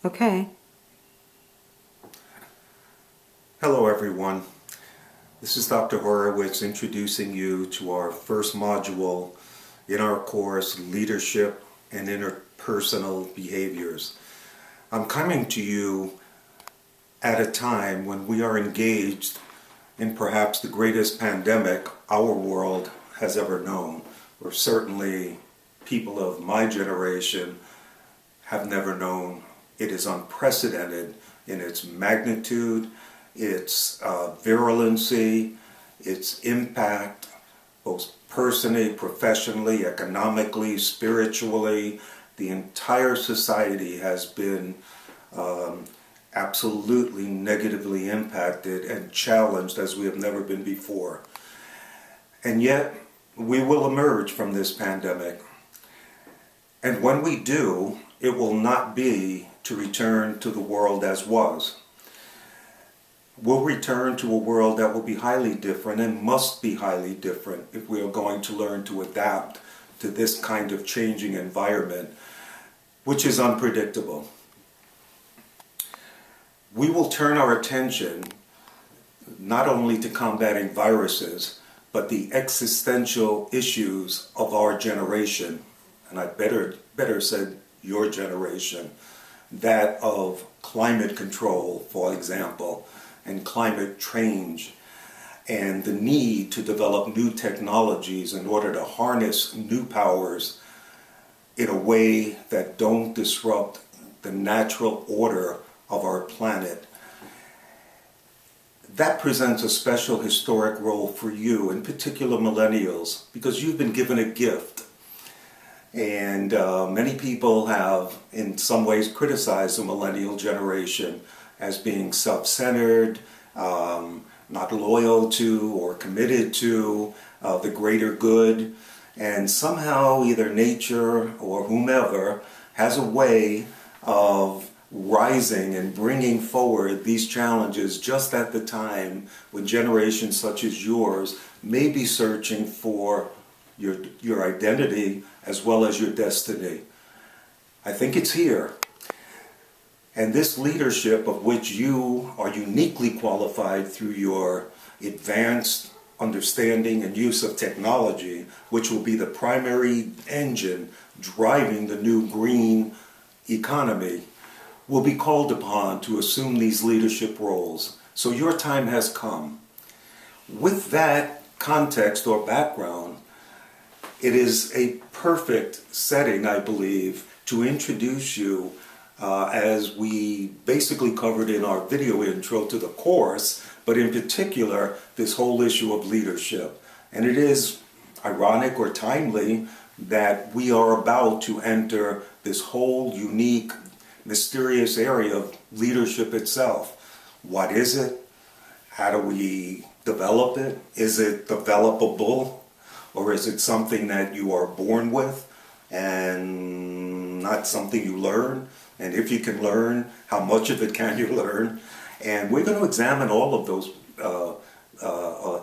Okay. Hello everyone, this is Dr. Horowitz introducing you to our first module in our course, Leadership and Interpersonal Behaviors. I'm coming to you at a time when we are engaged in perhaps the greatest pandemic our world has ever known, or certainly people of my generation have never known. It is unprecedented in its magnitude, its virulency, its impact, both personally, professionally, economically, spiritually. The entire society has been absolutely negatively impacted and challenged as we have never been before. And yet, we will emerge from this pandemic. And when we do, it will not be to return to the world as was. We'll return to a world that will be highly different and must be highly different if we are going to learn to adapt to this kind of changing environment, which is unpredictable. We will turn our attention not only to combating viruses, but the existential issues of our generation, and I better said your generation, that of climate control, for example, and climate change, and the need to develop new technologies in order to harness new powers in a way that don't disrupt the natural order of our planet. That presents a special historic role for you, in particular millennials, because you've been given a gift. And many people have, in some ways, criticized the millennial generation as being self-centered, not loyal to or committed to the greater good. And somehow either nature or whomever has a way of rising and bringing forward these challenges just at the time when generations such as yours may be searching for your identity as well as your destiny. I think it's here. And this leadership, of which you are uniquely qualified through your advanced understanding and use of technology, which will be the primary engine driving the new green economy, will be called upon to assume these leadership roles. So your time has come. With that context or background, it is a perfect setting, I believe, to introduce you as we basically covered in our video intro to the course, but in particular, this whole issue of leadership. And it is ironic or timely that we are about to enter this whole unique, mysterious area of leadership itself. What is it? How do we develop it? Is it developable? Or is it something that you are born with and not something you learn? And if you can learn, how much of it can you learn? And we're going to examine all of those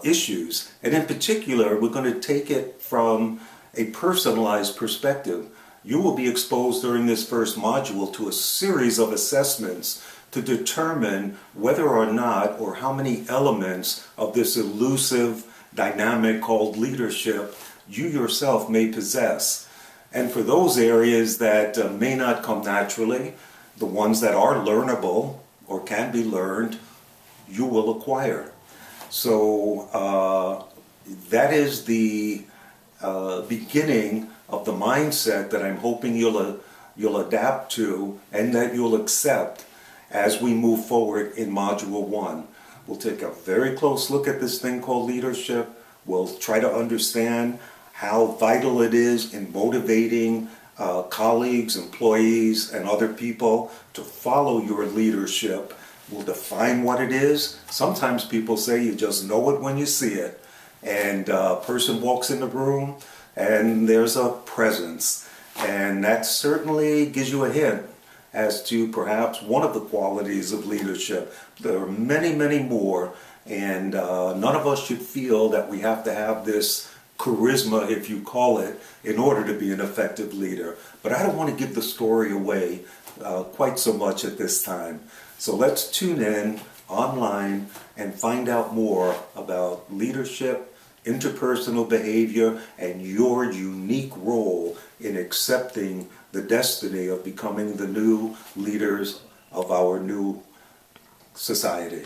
issues. And in particular, we're going to take it from a personalized perspective. You will be exposed during this first module to a series of assessments to determine whether or not or how many elements of this elusive dynamic called leadership you yourself may possess. And for those areas that may not come naturally, the ones that are learnable or can be learned, you will acquire. So that is the beginning of the mindset that I'm hoping you'll adapt to and that you'll accept as we move forward in Module 1. We'll take a very close look at this thing called leadership. We'll try to understand how vital it is in motivating colleagues, employees, and other people to follow your leadership. We'll define what it is. Sometimes people say you just know it when you see it. And a person walks in the room and there's a presence. And that certainly gives you a hint as to perhaps one of the qualities of leadership. There are many, many more, and none of us should feel that we have to have this charisma, if you call it, in order to be an effective leader. But I don't want to give the story away quite so much at this time. So let's tune in online and find out more about leadership, interpersonal behavior, and your unique role in accepting the destiny of becoming the new leaders of our new society.